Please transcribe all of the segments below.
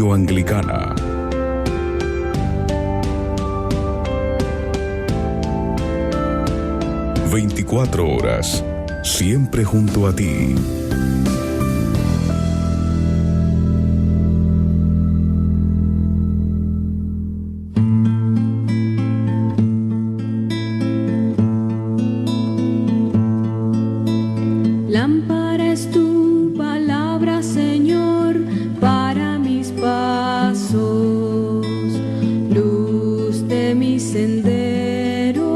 Radio Anglicana. ...24 horas... siempre junto a ti. Lámpara es tu palabra, Señor, para mis pasos, luz de mi sendero.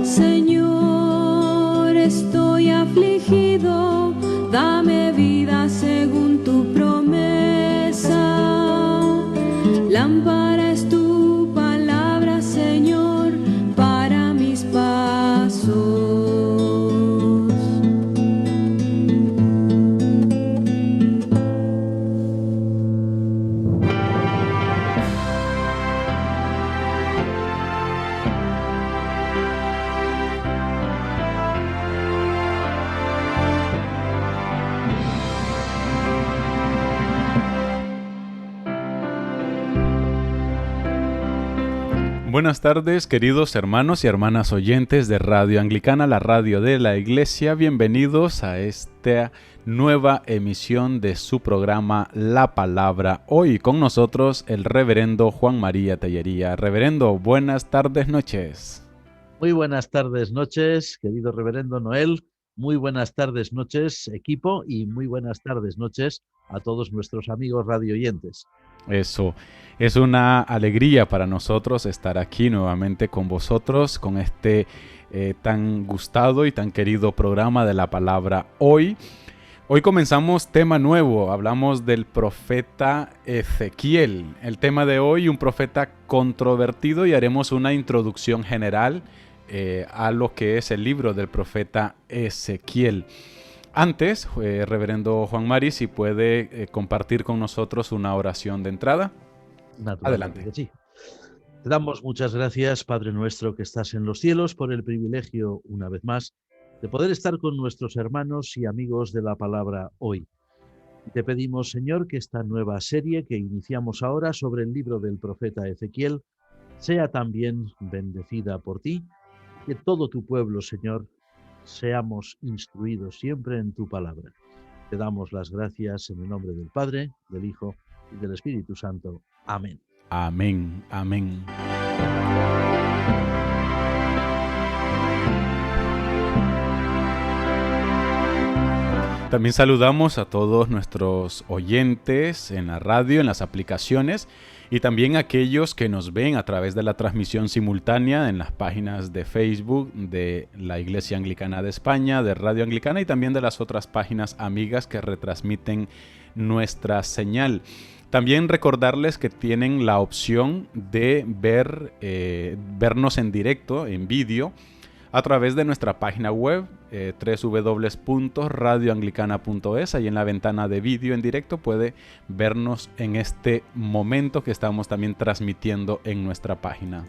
Señor, estoy afligido, dame vida según tu promesa. Lámpara es tu palabra, Señor, para mis pasos. Buenas tardes, queridos hermanos y hermanas oyentes de Radio Anglicana, la radio de la Iglesia. Bienvenidos a esta nueva emisión de su programa La Palabra. Hoy con nosotros el reverendo Juan María Tellería. Reverendo, buenas tardes, noches. Muy buenas tardes, noches, querido reverendo Noel. Muy buenas tardes, noches, equipo, y muy buenas tardes, noches a todos nuestros amigos radioyentes. Eso, es una alegría para nosotros estar aquí nuevamente con vosotros, con este tan gustado y tan querido programa de la palabra. Hoy comenzamos tema nuevo, hablamos del profeta Ezequiel. El tema de hoy, un profeta controvertido, y haremos una introducción general a lo que es el libro del profeta Ezequiel. Antes, reverendo Juan Mari, si puede compartir con nosotros una oración de entrada. Adelante. Sí. Te damos muchas gracias, Padre nuestro que estás en los cielos, por el privilegio, una vez más, de poder estar con nuestros hermanos y amigos de la palabra hoy. Te pedimos, Señor, que esta nueva serie que iniciamos ahora sobre el libro del profeta Ezequiel sea también bendecida por ti, que todo tu pueblo, Señor, seamos instruidos siempre en tu palabra. Te damos las gracias en el nombre del Padre, del Hijo y del Espíritu Santo. Amén. Amén, amén. También saludamos a todos nuestros oyentes en la radio, en las aplicaciones, y también a aquellos que nos ven a través de la transmisión simultánea en las páginas de Facebook de la Iglesia Anglicana de España, de Radio Anglicana, y también de las otras páginas amigas que retransmiten nuestra señal. También recordarles que tienen la opción de vernos en directo, en vídeo, a través de nuestra página web www.radioanglicana.es. Ahí en la ventana de vídeo en directo puede vernos en este momento que estamos también transmitiendo en nuestra página.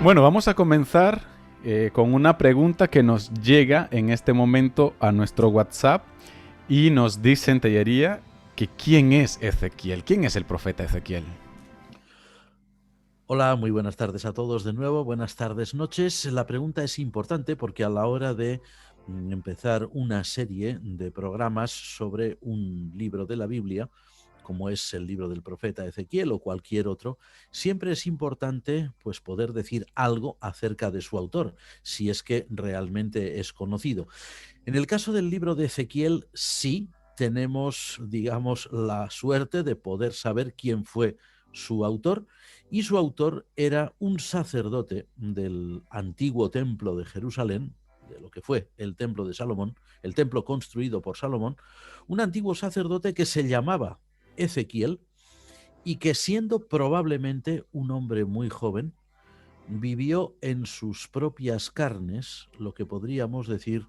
Bueno, vamos a comenzar con una pregunta que nos llega en este momento a nuestro WhatsApp, y nos dice en Tellería que ¿quién es Ezequiel? ¿Quién es el profeta Ezequiel? Hola, muy buenas tardes a todos de nuevo, buenas tardes, noches. La pregunta es importante porque a la hora de empezar una serie de programas sobre un libro de la Biblia, como es el libro del profeta Ezequiel o cualquier otro, siempre es importante pues poder decir algo acerca de su autor, si es que realmente es conocido. En el caso del libro de Ezequiel, sí tenemos, digamos, la suerte de poder saber quién fue su autor, y su autor era un sacerdote del antiguo templo de Jerusalén, de lo que fue el templo de Salomón, el templo construido por Salomón, un antiguo sacerdote que se llamaba Ezequiel, y que, siendo probablemente un hombre muy joven, vivió en sus propias carnes lo que podríamos decir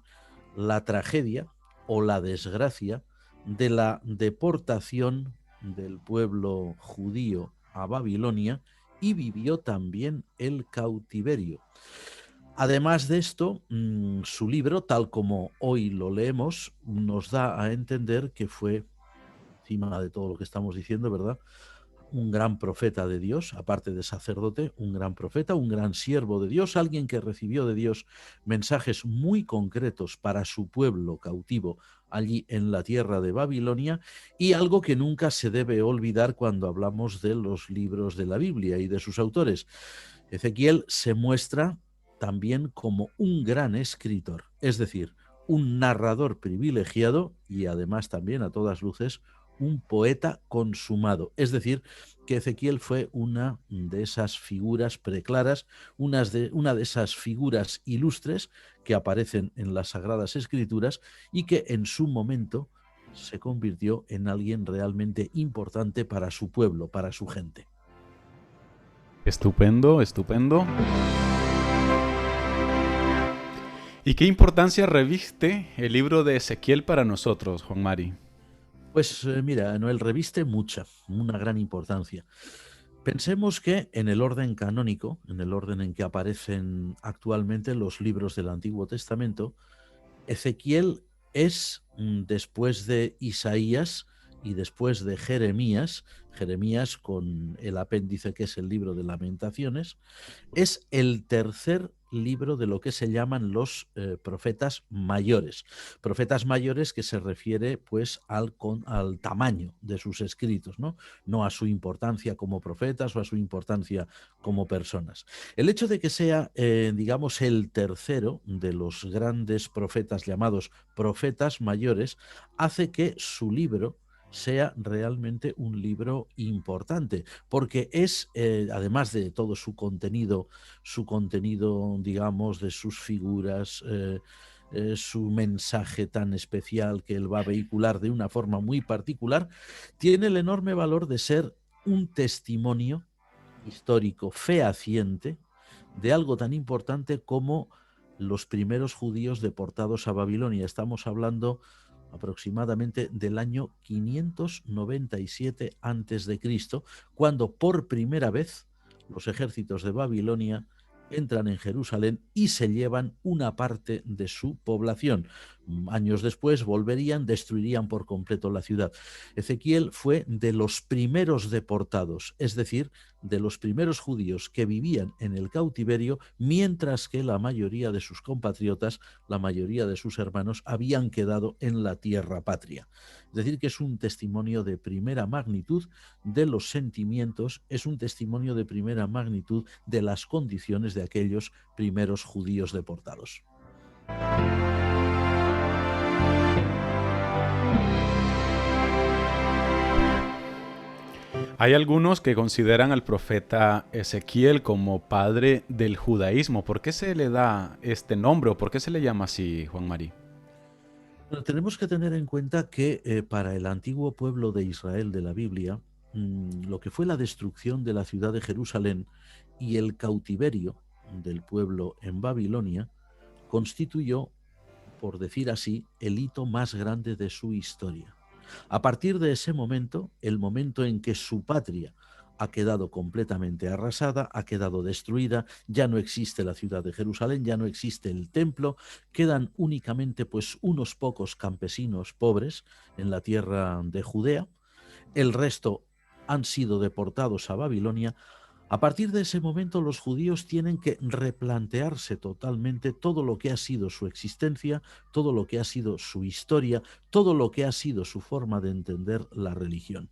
la tragedia o la desgracia de la deportación del pueblo judío a Babilonia y vivió también el cautiverio. Además de esto, su libro, tal como hoy lo leemos, nos da a entender que fue, encima de todo lo que estamos diciendo, ¿verdad?, un gran profeta de Dios, aparte de sacerdote, un gran profeta, un gran siervo de Dios, alguien que recibió de Dios mensajes muy concretos para su pueblo cautivo allí en la tierra de Babilonia, y algo que nunca se debe olvidar cuando hablamos de los libros de la Biblia y de sus autores. Ezequiel se muestra también como un gran escritor, es decir, un narrador privilegiado y además también a todas luces un poeta consumado. Es decir, que Ezequiel fue una de esas figuras preclaras, una de esas figuras ilustres que aparecen en las Sagradas Escrituras y que en su momento se convirtió en alguien realmente importante para su pueblo, para su gente. Estupendo, estupendo. ¿Y qué importancia reviste el libro de Ezequiel para nosotros, Juan Mari? Pues mira, Noel, reviste una gran importancia. Pensemos que en el orden canónico, en el orden en que aparecen actualmente los libros del Antiguo Testamento, Ezequiel es, después de Isaías y después de Jeremías, Jeremías con el apéndice que es el libro de Lamentaciones, es el tercer libro de lo que se llaman los profetas mayores. Profetas mayores que se refiere pues al tamaño de sus escritos, ¿no? No a su importancia como profetas o a su importancia como personas. El hecho de que sea, digamos, el tercero de los grandes profetas llamados profetas mayores hace que su libro sea realmente un libro importante, porque es, además de todo su contenido, digamos, de sus figuras, su mensaje tan especial que él va a vehicular de una forma muy particular, tiene el enorme valor de ser un testimonio histórico fehaciente de algo tan importante como los primeros judíos deportados a Babilonia. Estamos hablando aproximadamente del año 597 a.C., cuando por primera vez los ejércitos de Babilonia entran en Jerusalén y se llevan una parte de su población. Años después volverían, destruirían por completo la ciudad. Ezequiel fue de los primeros deportados, es decir, de los primeros judíos que vivían en el cautiverio, mientras que la mayoría de sus compatriotas, la mayoría de sus hermanos, habían quedado en la tierra patria. Es decir, que es un testimonio de primera magnitud de los sentimientos, es un testimonio de primera magnitud de las condiciones de aquellos primeros judíos deportados. Hay algunos que consideran al profeta Ezequiel como padre del judaísmo. ¿Por qué se le da este nombre o por qué se le llama así, Juan Mari? Bueno, tenemos que tener en cuenta que para el antiguo pueblo de Israel de la Biblia, lo que fue la destrucción de la ciudad de Jerusalén y el cautiverio del pueblo en Babilonia constituyó, por decir así, el hito más grande de su historia. A partir de ese momento, el momento en que su patria ha quedado completamente arrasada, ha quedado destruida, ya no existe la ciudad de Jerusalén, ya no existe el templo, quedan únicamente pues unos pocos campesinos pobres en la tierra de Judea, el resto han sido deportados a Babilonia. A partir de ese momento los judíos tienen que replantearse totalmente todo lo que ha sido su existencia, todo lo que ha sido su historia, todo lo que ha sido su forma de entender la religión.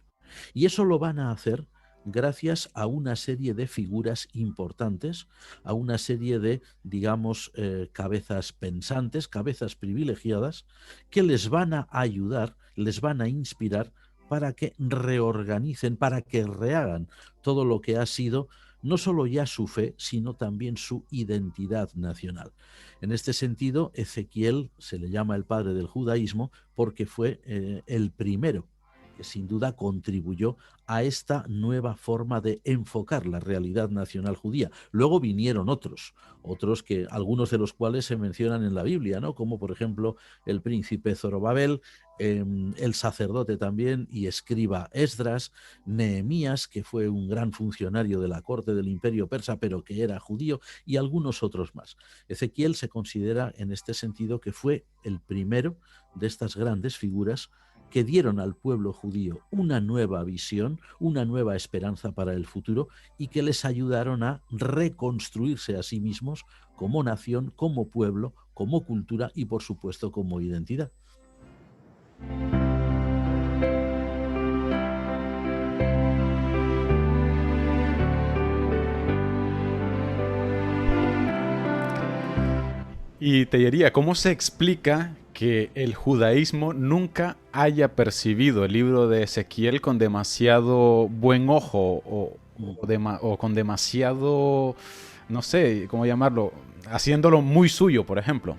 Y eso lo van a hacer gracias a una serie de figuras importantes, a una serie de, digamos, cabezas pensantes, cabezas privilegiadas, que les van a ayudar, les van a inspirar para que reorganicen, para que rehagan todo lo que ha sido no solo ya su fe, sino también su identidad nacional. En este sentido, Ezequiel se le llama el padre del judaísmo porque fue el primero que sin duda contribuyó a esta nueva forma de enfocar la realidad nacional judía. Luego vinieron otros que algunos de los cuales se mencionan en la Biblia, ¿no? Como por ejemplo el príncipe Zorobabel, el sacerdote también y escriba Esdras, Nehemías, que fue un gran funcionario de la corte del imperio persa, pero que era judío, y algunos otros más. Ezequiel se considera en este sentido que fue el primero de estas grandes figuras que dieron al pueblo judío una nueva visión, una nueva esperanza para el futuro y que les ayudaron a reconstruirse a sí mismos como nación, como pueblo, como cultura y por supuesto como identidad. Y te diría, ¿cómo se explica que el judaísmo nunca haya percibido el libro de Ezequiel con demasiado buen ojo o con demasiado, no sé, ¿cómo llamarlo? Haciéndolo muy suyo, por ejemplo.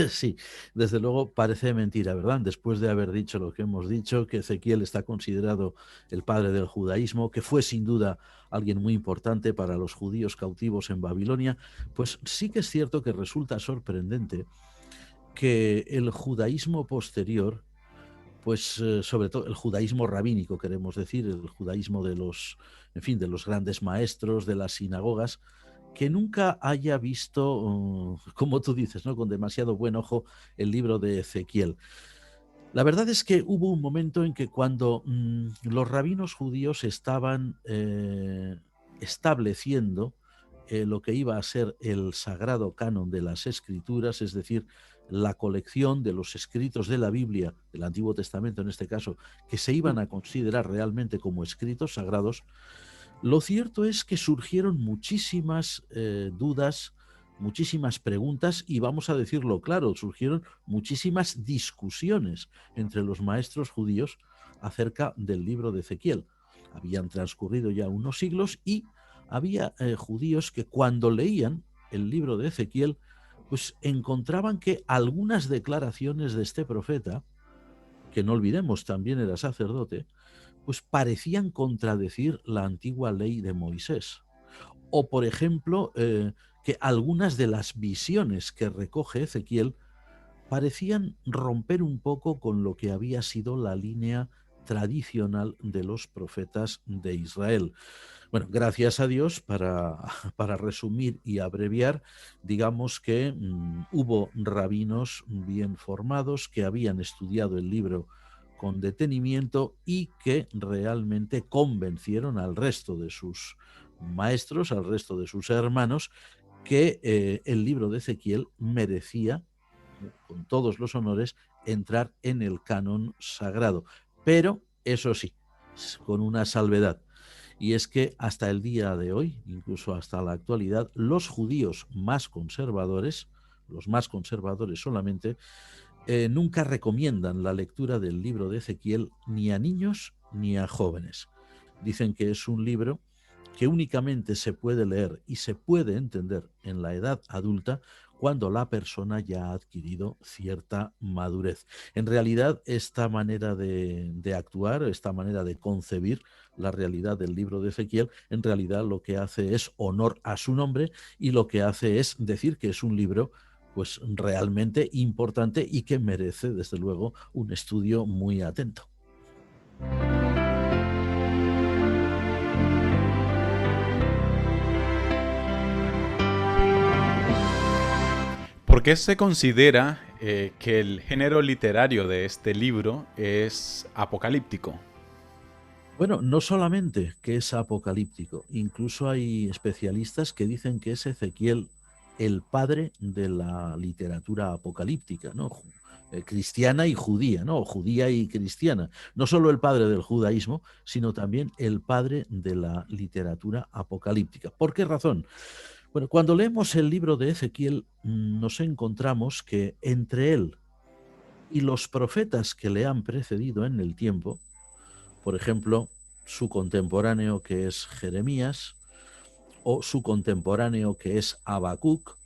Sí, desde luego parece mentira, ¿verdad? Después de haber dicho lo que hemos dicho, que Ezequiel está considerado el padre del judaísmo, que fue sin duda alguien muy importante para los judíos cautivos en Babilonia, pues sí que es cierto que resulta sorprendente que el judaísmo posterior, pues sobre todo el judaísmo rabínico, queremos decir, el judaísmo de los, en fin, de los grandes maestros, de las sinagogas, que nunca haya visto, como tú dices, ¿no? Con demasiado buen ojo el libro de Ezequiel. La verdad es que hubo un momento en que cuando los rabinos judíos estaban estableciendo lo que iba a ser el sagrado canon de las escrituras, es decir, la colección de los escritos de la Biblia, del Antiguo Testamento en este caso, que se iban a considerar realmente como escritos sagrados, lo cierto es que surgieron muchísimas dudas, muchísimas preguntas y vamos a decirlo claro, surgieron muchísimas discusiones entre los maestros judíos acerca del libro de Ezequiel. Habían transcurrido ya unos siglos y había judíos que cuando leían el libro de Ezequiel, pues encontraban que algunas declaraciones de este profeta, que no olvidemos también era sacerdote, pues parecían contradecir la antigua ley de Moisés. O, por ejemplo, que algunas de las visiones que recoge Ezequiel parecían romper un poco con lo que había sido la línea tradicional de los profetas de Israel. Bueno, gracias a Dios, para resumir y abreviar, digamos que hubo rabinos bien formados que habían estudiado el libro con detenimiento y que realmente convencieron al resto de sus maestros, al resto de sus hermanos, que el libro de Ezequiel merecía, con todos los honores, entrar en el canon sagrado. Pero, eso sí, con una salvedad. Y es que hasta el día de hoy, incluso hasta la actualidad, los judíos más conservadores, los más conservadores solamente, nunca recomiendan la lectura del libro de Ezequiel ni a niños ni a jóvenes. Dicen que es un libro que únicamente se puede leer y se puede entender en la edad adulta cuando la persona ya ha adquirido cierta madurez. En realidad, esta manera de actuar, esta manera de concebir la realidad del libro de Ezequiel, en realidad lo que hace es honor a su nombre y lo que hace es decir que es un libro pues realmente importante y que merece, desde luego, un estudio muy atento. ¿Por qué se considera que el género literario de este libro es apocalíptico? Bueno, no solamente que es apocalíptico, incluso hay especialistas que dicen que es Ezequiel el padre de la literatura apocalíptica, ¿no? Cristiana y judía, ¿no? Judía y cristiana. No solo el padre del judaísmo, sino también el padre de la literatura apocalíptica. ¿Por qué razón? Bueno, cuando leemos el libro de Ezequiel, nos encontramos que entre él y los profetas que le han precedido en el tiempo, por ejemplo, su contemporáneo que es Jeremías, o su contemporáneo que es Habacuc,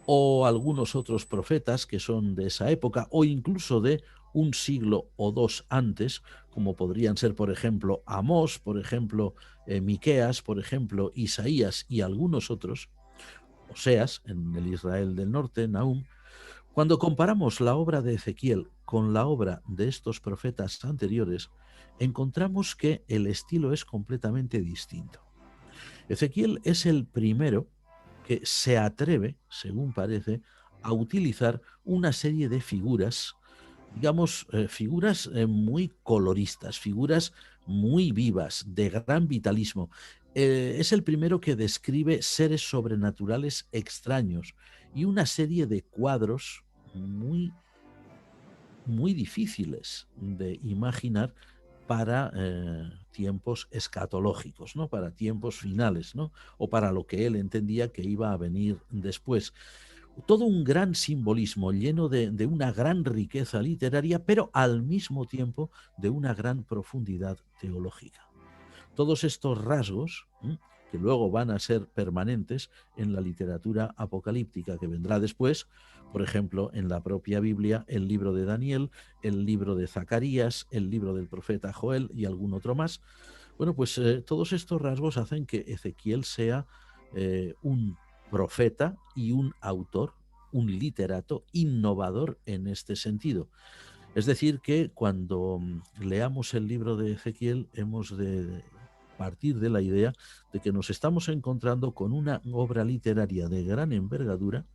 o algunos otros profetas que son de esa época, o incluso de un siglo o dos antes, como podrían ser, por ejemplo, Amós, por ejemplo, Miqueas, por ejemplo, Isaías y algunos otros, Oseas, en el Israel del Norte, Nahum. Cuando comparamos la obra de Ezequiel con la obra de estos profetas anteriores, encontramos que el estilo es completamente distinto. Ezequiel es el primero que se atreve, según parece, a utilizar una serie de figuras, digamos, figuras muy coloristas, figuras muy vivas, de gran vitalismo. Es el primero que describe seres sobrenaturales extraños y una serie de cuadros muy, muy difíciles de imaginar para tiempos escatológicos, ¿no? Para tiempos finales, ¿no? O para lo que él entendía que iba a venir después. Todo un gran simbolismo lleno de una gran riqueza literaria, pero al mismo tiempo de una gran profundidad teológica. Todos estos rasgos, que luego van a ser permanentes en la literatura apocalíptica que vendrá después, por ejemplo, en la propia Biblia, el libro de Daniel, el libro de Zacarías, el libro del profeta Joel y algún otro más. Bueno, pues todos estos rasgos hacen que Ezequiel sea un profeta y un autor, un literato innovador en este sentido. Es decir, que cuando leamos el libro de Ezequiel hemos de partir de la idea de que nos estamos encontrando con una obra literaria de gran envergadura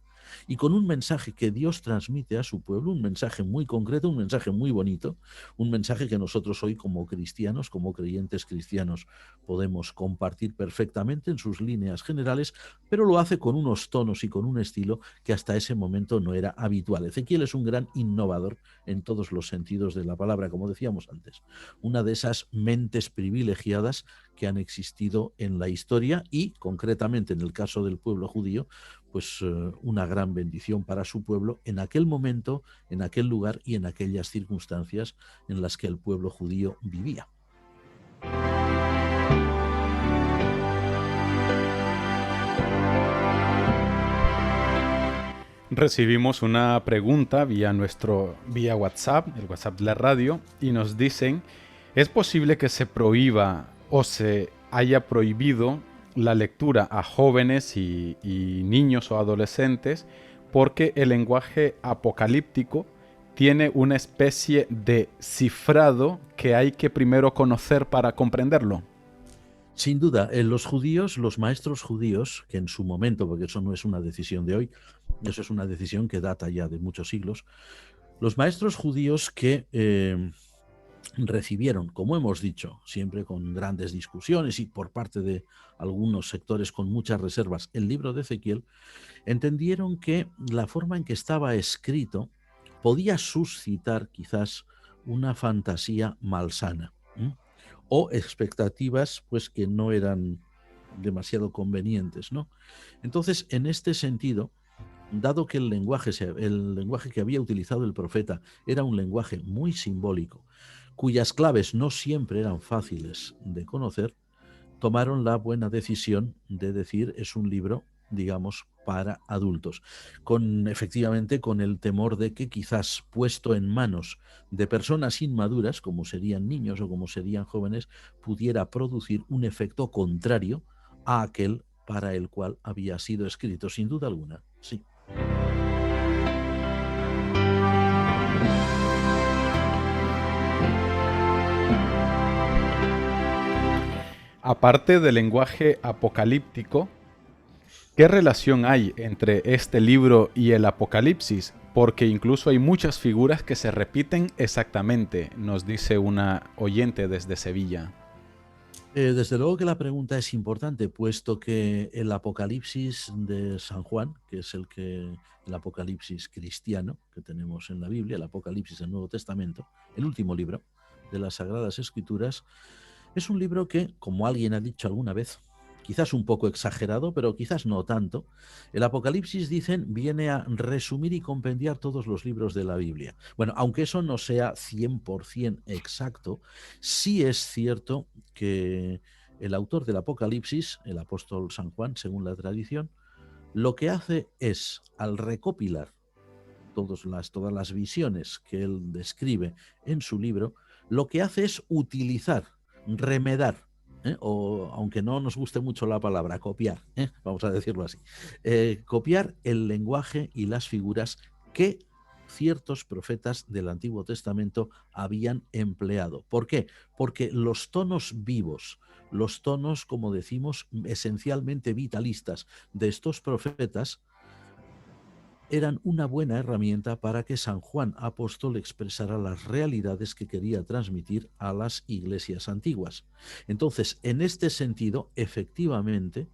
y con un mensaje que Dios transmite a su pueblo, un mensaje muy concreto, un mensaje muy bonito, un mensaje que nosotros hoy como cristianos, como creyentes cristianos, podemos compartir perfectamente en sus líneas generales, pero lo hace con unos tonos y con un estilo que hasta ese momento no era habitual. Ezequiel es un gran innovador en todos los sentidos de la palabra, como decíamos antes, una de esas mentes privilegiadas que han existido en la historia y concretamente en el caso del pueblo judío, pues una gran bendición para su pueblo en aquel momento, en aquel lugar y en aquellas circunstancias en las que el pueblo judío vivía. Recibimos una pregunta vía WhatsApp, el WhatsApp de la radio, y nos dicen, ¿es posible que se prohíba o se haya prohibido la lectura a jóvenes y niños o adolescentes porque el lenguaje apocalíptico tiene una especie de cifrado que hay que primero conocer para comprenderlo? Sin duda, los judíos, los maestros judíos, que en su momento, porque eso no es una decisión de hoy, eso es una decisión que data ya de muchos siglos, los maestros judíos que recibieron, como hemos dicho, siempre con grandes discusiones y por parte de algunos sectores con muchas reservas, el libro de Ezequiel, entendieron que la forma en que estaba escrito podía suscitar quizás una fantasía malsana, o expectativas pues que no eran demasiado convenientes, ¿no? Entonces, en este sentido, dado que el lenguaje que había utilizado el profeta era un lenguaje muy simbólico, cuyas claves no siempre eran fáciles de conocer, tomaron la buena decisión de decir es un libro, digamos, para adultos, efectivamente con el temor de que quizás puesto en manos de personas inmaduras, como serían niños o como serían jóvenes, pudiera producir un efecto contrario a aquel para el cual había sido escrito, sin duda alguna, sí. Aparte del lenguaje apocalíptico, ¿qué relación hay entre este libro y el Apocalipsis? Porque incluso hay muchas figuras que se repiten exactamente, nos dice una oyente desde Sevilla. Desde luego que la pregunta es importante, puesto que el Apocalipsis de San Juan, que es el Apocalipsis cristiano que tenemos en la Biblia, el Apocalipsis del Nuevo Testamento, el último libro de las Sagradas Escrituras, es un libro que, como alguien ha dicho alguna vez, quizás un poco exagerado, pero quizás no tanto, el Apocalipsis, dicen, viene a resumir y compendiar todos los libros de la Biblia. Bueno, aunque eso no sea 100% exacto, sí es cierto que el autor del Apocalipsis, el apóstol San Juan, según la tradición, lo que hace es, al recopilar todas las visiones que él describe en su libro, lo que hace es utilizar, remedar, o aunque no nos guste mucho la palabra, copiar, vamos a decirlo así, copiar el lenguaje y las figuras que ciertos profetas del Antiguo Testamento habían empleado. ¿Por qué? Porque los tonos vivos, los tonos, como decimos, esencialmente vitalistas de estos profetas eran una buena herramienta para que San Juan Apóstol expresara las realidades que quería transmitir a las iglesias antiguas. Entonces, en este sentido, efectivamente,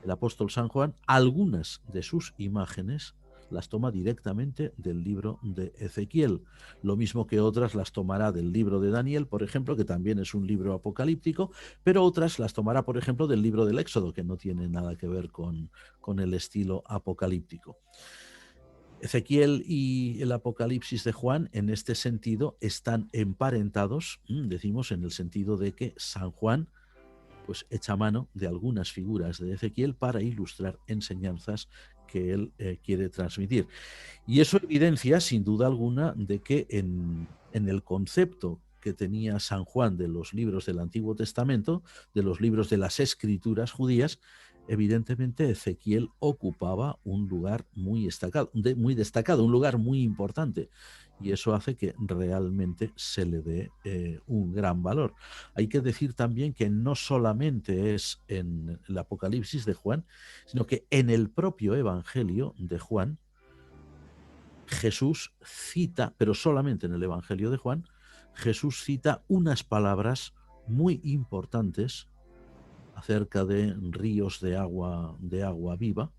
el apóstol San Juan, algunas de sus imágenes las toma directamente del libro de Ezequiel, lo mismo que otras las tomará del libro de Daniel, por ejemplo, que también es un libro apocalíptico, pero otras las tomará, por ejemplo, del libro del Éxodo, que no tiene nada que ver con el estilo apocalíptico. Ezequiel y el Apocalipsis de Juan, en este sentido, están emparentados, decimos, en el sentido de que San Juan pues echa mano de algunas figuras de Ezequiel para ilustrar enseñanzas que él quiere transmitir. Y eso evidencia, sin duda alguna, de que en el concepto que tenía San Juan de los libros del Antiguo Testamento, de los libros de las Escrituras judías, evidentemente Ezequiel ocupaba un lugar muy destacado, un lugar muy importante. Y eso hace que realmente se le dé un gran valor. Hay que decir también que no solamente es en el Apocalipsis de Juan, sino que en el propio Evangelio de Juan, Jesús cita, pero solamente en el Evangelio de Juan, Jesús cita unas palabras muy importantes acerca de ríos de agua viva,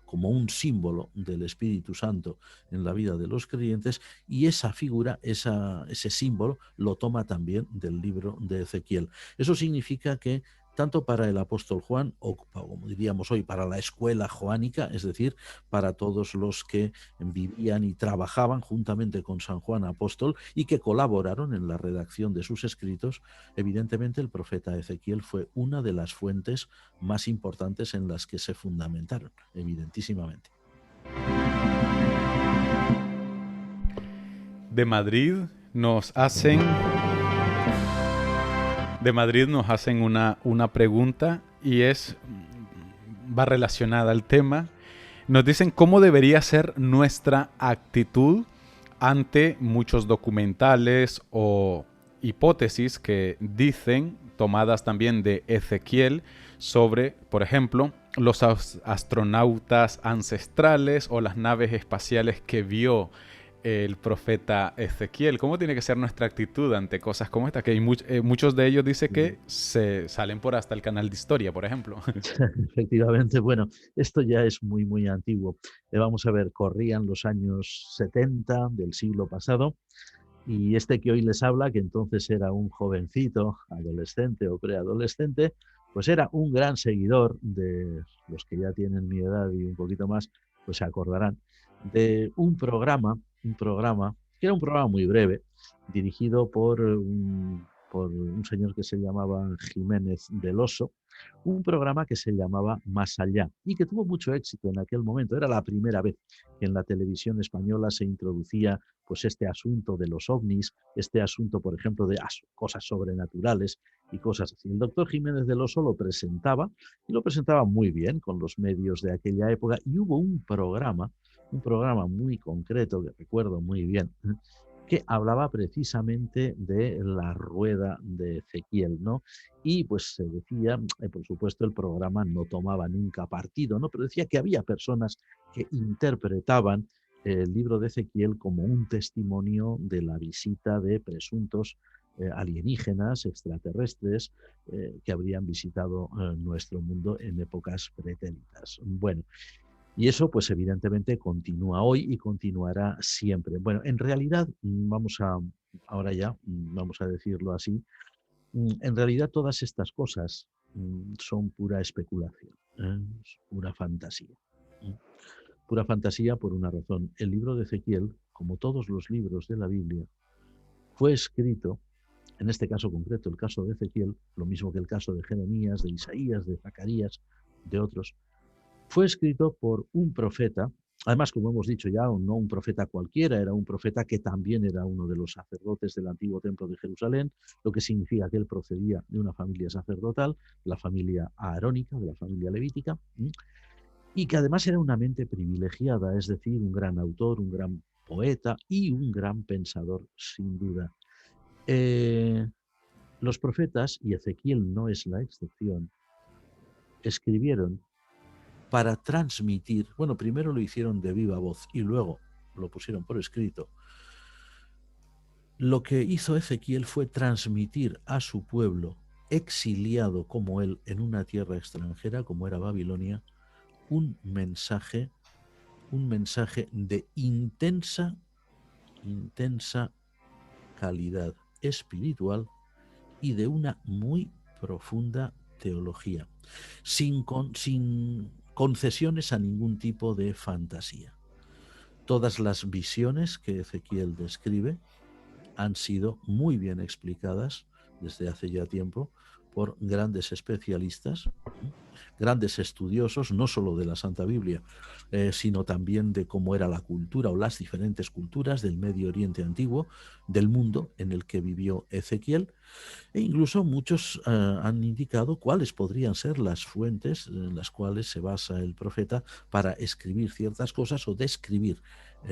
como un símbolo del Espíritu Santo en la vida de los creyentes, y esa figura, ese símbolo, lo toma también del libro de Ezequiel. Eso significa que tanto para el apóstol Juan, o como diríamos hoy, para la escuela joánica, es decir, para todos los que vivían y trabajaban juntamente con San Juan Apóstol y que colaboraron en la redacción de sus escritos, evidentemente el profeta Ezequiel fue una de las fuentes más importantes en las que se fundamentaron, evidentísimamente. De Madrid nos hacen una pregunta y va relacionada al tema. Nos dicen cómo debería ser nuestra actitud ante muchos documentales o hipótesis que dicen, tomadas también de Ezequiel, sobre, por ejemplo, los astronautas ancestrales o las naves espaciales que vio el profeta Ezequiel. ¿Cómo tiene que ser nuestra actitud ante cosas como esta? Que hay muchos de ellos dicen que se salen por hasta el canal de historia, por ejemplo. Efectivamente, bueno, esto ya es muy, muy antiguo. Vamos a ver, corrían los años 70 del siglo pasado y este que hoy les habla, que entonces era un jovencito, adolescente o preadolescente, pues era un gran seguidor de los que ya tienen mi edad y un poquito más, pues se acordarán de un programa que era un programa muy breve, dirigido por un señor que se llamaba Jiménez del Oso, un programa que se llamaba Más Allá y que tuvo mucho éxito en aquel momento. Era la primera vez que en la televisión española se introducía pues este asunto de los ovnis, este asunto, por ejemplo, de cosas sobrenaturales y cosas así. El doctor Jiménez del Oso lo presentaba y lo presentaba muy bien con los medios de aquella época y hubo un programa muy concreto que recuerdo muy bien, que hablaba precisamente de la rueda de Ezequiel, ¿no? Y pues se decía, por supuesto el programa no tomaba nunca partido, ¿no? Pero decía que había personas que interpretaban el libro de Ezequiel como un testimonio de la visita de presuntos alienígenas, extraterrestres, que habrían visitado nuestro mundo en épocas pretéritas. Bueno, y eso, pues evidentemente, continúa hoy y continuará siempre. Bueno, en realidad, ahora ya, vamos a decirlo así, en realidad todas estas cosas son pura especulación, es pura fantasía. Pura fantasía por una razón. El libro de Ezequiel, como todos los libros de la Biblia, fue escrito, en este caso concreto, el caso de Ezequiel, lo mismo que el caso de Jeremías, de Isaías, de Zacarías, de otros, fue escrito por un profeta Además, como hemos dicho ya, no un profeta cualquiera, era un profeta que también era uno de los sacerdotes del antiguo templo de Jerusalén, lo que significa que él procedía de una familia sacerdotal, de la familia aarónica, de la familia levítica, y que además era una mente privilegiada, es decir, un gran autor, un gran poeta y un gran pensador, sin duda. Eh, los profetas, y Ezequiel no es la excepción, escribieron para transmitir, bueno, primero lo hicieron de viva voz y luego lo pusieron por escrito. Lo que hizo Ezequiel fue transmitir a su pueblo, exiliado como él en una tierra extranjera, como era Babilonia, un mensaje de intensa calidad espiritual y de una muy profunda teología, sin concesiones a ningún tipo de fantasía. Todas las visiones que Ezequiel describe han sido muy bien explicadas desde hace ya tiempo por grandes especialistas, grandes estudiosos, no solo de la Santa Biblia, sino también de cómo era la cultura o las diferentes culturas del Medio Oriente antiguo, del mundo en el que vivió Ezequiel, e incluso muchos han indicado cuáles podrían ser las fuentes en las cuales se basa el profeta para escribir ciertas cosas o describir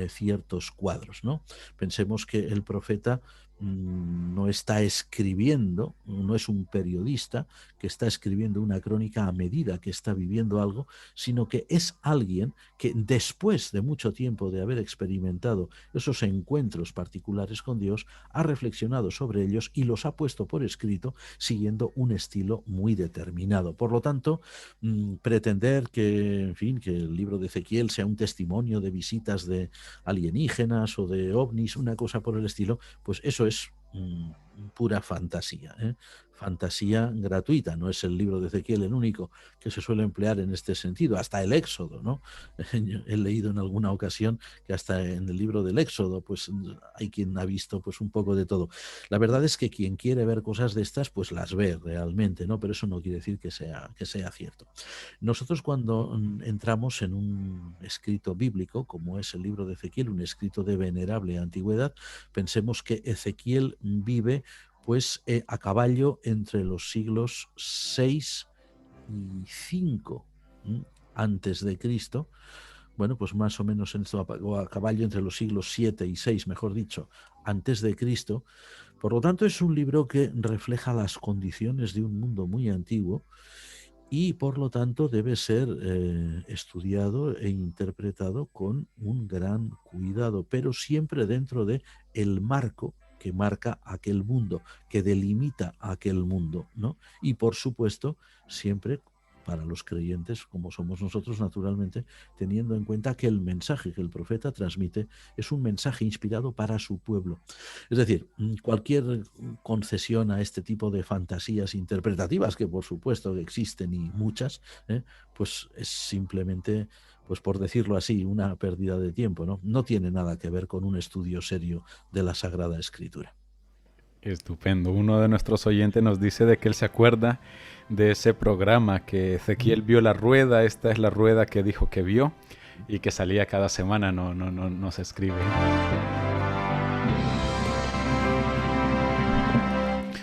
ciertos cuadros, ¿no? Pensemos que el profeta no está escribiendo, no es un periodista que está escribiendo una crónica a medida que está viviendo algo, sino que es alguien que después de mucho tiempo de haber experimentado esos encuentros particulares con Dios, ha reflexionado sobre ellos y los ha puesto por escrito siguiendo un estilo muy determinado. Por lo tanto, pretender que, en fin, que el libro de Ezequiel sea un testimonio de visitas de alienígenas o de ovnis, una cosa por el estilo, pues eso es pura fantasía, fantasía gratuita. No es el libro de Ezequiel el único que se suele emplear en este sentido, hasta el Éxodo, ¿no? He leído en alguna ocasión que hasta en el libro del Éxodo pues hay quien ha visto pues un poco de todo. La verdad es que quien quiere ver cosas de estas pues las ve realmente, ¿no? Pero eso no quiere decir que sea cierto. Nosotros cuando entramos en un escrito bíblico, como es el libro de Ezequiel, un escrito de venerable antigüedad, pensemos que Ezequiel vive pues a caballo entre los siglos 6 y 5 antes de Cristo. Bueno, pues más o menos en esto, o a caballo entre los siglos 7 y 6, mejor dicho, antes de Cristo. Por lo tanto, es un libro que refleja las condiciones de un mundo muy antiguo y por lo tanto debe ser estudiado e interpretado con un gran cuidado, pero siempre dentro de el marco que marca aquel mundo, que delimita aquel mundo, ¿no? Y por supuesto, siempre para los creyentes, como somos nosotros naturalmente, teniendo en cuenta que el mensaje que el profeta transmite es un mensaje inspirado para su pueblo. Es decir, cualquier concesión a este tipo de fantasías interpretativas, que por supuesto que existen y muchas, pues es simplemente, pues por decirlo así, una pérdida de tiempo, ¿no? No tiene nada que ver con un estudio serio de la Sagrada Escritura. Estupendo. Uno de nuestros oyentes nos dice de que él se acuerda de ese programa que Ezequiel vio la rueda. Esta es la rueda que dijo que vio y que salía cada semana. No se escribe.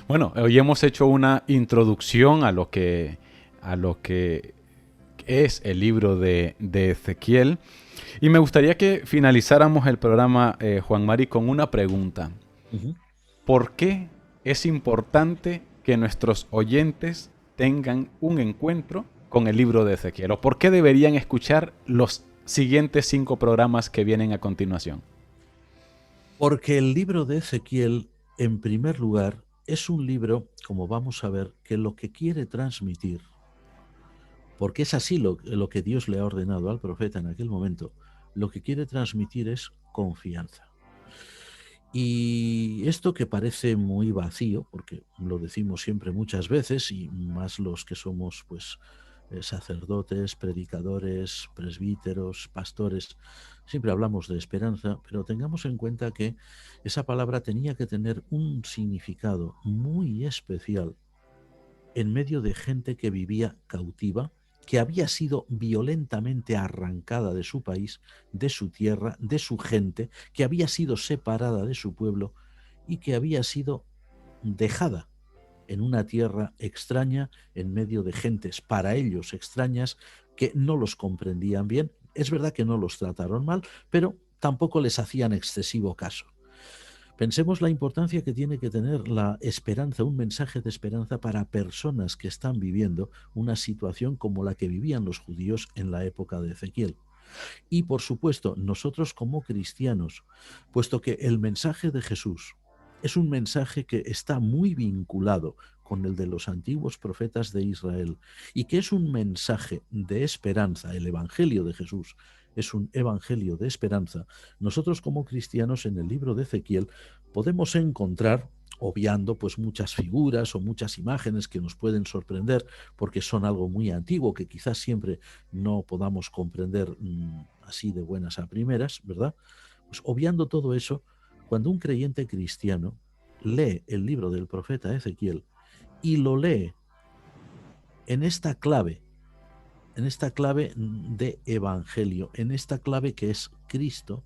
Bueno, hoy hemos hecho una introducción a lo que es el libro de Ezequiel. Y me gustaría que finalizáramos el programa, Juan Mari, con una pregunta. ¿Por qué es importante que nuestros oyentes tengan un encuentro con el libro de Ezequiel? ¿O por qué deberían escuchar los siguientes 5 programas que vienen a continuación? Porque el libro de Ezequiel, en primer lugar, es un libro, como vamos a ver, que lo que quiere transmitir, porque es así lo que Dios le ha ordenado al profeta en aquel momento, lo que quiere transmitir es confianza. Y esto que parece muy vacío, porque lo decimos siempre muchas veces, y más los que somos pues sacerdotes, predicadores, presbíteros, pastores, siempre hablamos de esperanza, pero tengamos en cuenta que esa palabra tenía que tener un significado muy especial en medio de gente que vivía cautiva, que había sido violentamente arrancada de su país, de su tierra, de su gente, que había sido separada de su pueblo y que había sido dejada en una tierra extraña, en medio de gentes para ellos extrañas, que no los comprendían bien. Es verdad que no los trataron mal, pero tampoco les hacían excesivo caso. Pensemos la importancia que tiene que tener la esperanza, un mensaje de esperanza para personas que están viviendo una situación como la que vivían los judíos en la época de Ezequiel. Y por supuesto, nosotros como cristianos, puesto que el mensaje de Jesús es un mensaje que está muy vinculado con el de los antiguos profetas de Israel y que es un mensaje de esperanza, el Evangelio de Jesús es un evangelio de esperanza, nosotros como cristianos en el libro de Ezequiel podemos encontrar, obviando pues muchas figuras o muchas imágenes que nos pueden sorprender porque son algo muy antiguo que quizás siempre no podamos comprender así de buenas a primeras, ¿verdad? Pues obviando todo eso, cuando un creyente cristiano lee el libro del profeta Ezequiel y lo lee en esta clave de evangelio, en esta clave que es Cristo,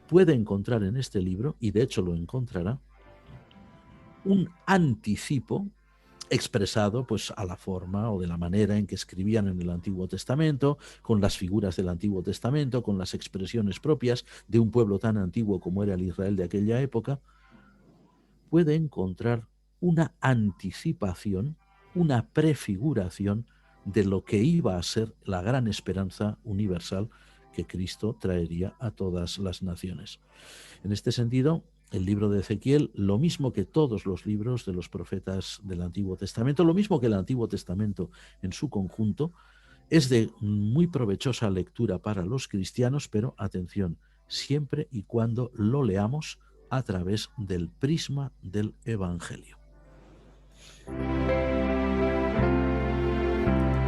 puede encontrar en este libro, y de hecho lo encontrará, un anticipo expresado pues a la forma o de la manera en que escribían en el Antiguo Testamento, con las figuras del Antiguo Testamento, con las expresiones propias de un pueblo tan antiguo como era el Israel de aquella época. Puede encontrar una anticipación, una prefiguración de lo que iba a ser la gran esperanza universal que Cristo traería a todas las naciones. En este sentido, el libro de Ezequiel, lo mismo que todos los libros de los profetas del Antiguo Testamento, lo mismo que el Antiguo Testamento en su conjunto, es de muy provechosa lectura para los cristianos, pero atención, siempre y cuando lo leamos a través del prisma del Evangelio.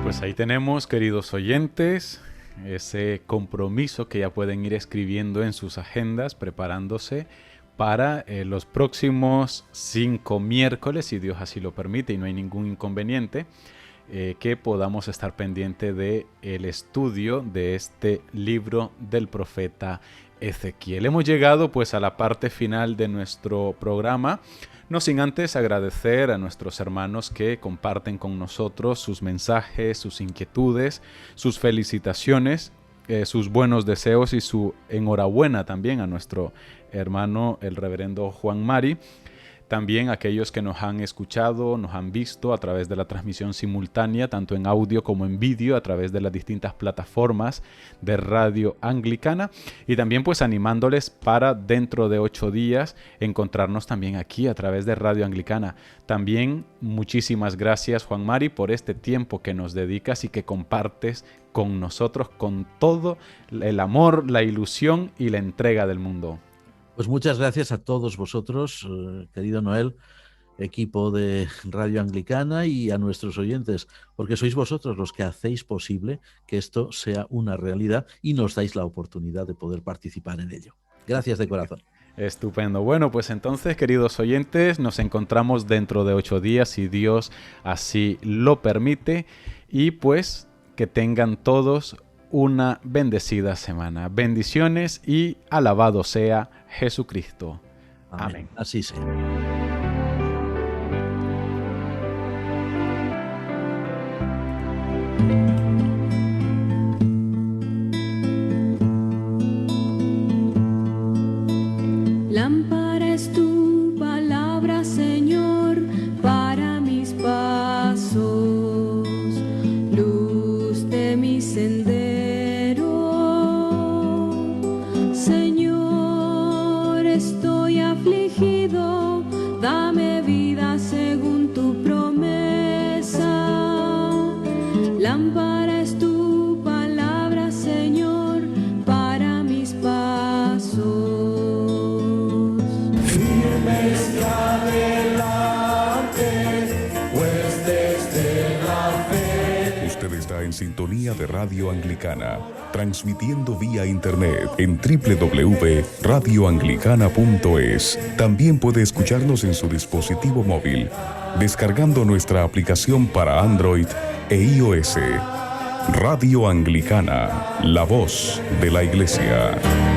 Pues ahí tenemos, queridos oyentes, ese compromiso que ya pueden ir escribiendo en sus agendas, preparándose para los próximos 5 miércoles, si Dios así lo permite y no hay ningún inconveniente, que podamos estar pendiente del estudio de este libro del profeta Ezequiel. Hemos llegado pues a la parte final de nuestro programa, no sin antes agradecer a nuestros hermanos que comparten con nosotros sus mensajes, sus inquietudes, sus felicitaciones, sus buenos deseos y su enhorabuena también a nuestro hermano el reverendo Juan Mari. También aquellos que nos han escuchado, nos han visto a través de la transmisión simultánea, tanto en audio como en vídeo, a través de las distintas plataformas de Radio Anglicana. Y también pues animándoles para dentro de 8 días encontrarnos también aquí a través de Radio Anglicana. También muchísimas gracias, Juan Mari, por este tiempo que nos dedicas y que compartes con nosotros con todo el amor, la ilusión y la entrega del mundo. Pues muchas gracias a todos vosotros, querido Noel, equipo de Radio Anglicana, y a nuestros oyentes, porque sois vosotros los que hacéis posible que esto sea una realidad y nos dais la oportunidad de poder participar en ello. Gracias de corazón. Estupendo. Bueno, pues entonces, queridos oyentes, nos encontramos dentro de 8 días, si Dios así lo permite, y pues que tengan todos una bendecida semana. Bendiciones y alabado sea Jesucristo. Amén. Así sea. Lámpara es tu palabra, Señor, para mis pasos, luz de mi sendero. Señor, estoy afligido, dame vida según tu promesa. Lámpara es tu palabra, Señor, para mis pasos. Usted está en sintonía de Radio Anglicana, transmitiendo vía internet en www.radioanglicana.es. También puede escucharnos en su dispositivo móvil, descargando nuestra aplicación para Android e iOS. Radio Anglicana, la voz de la Iglesia.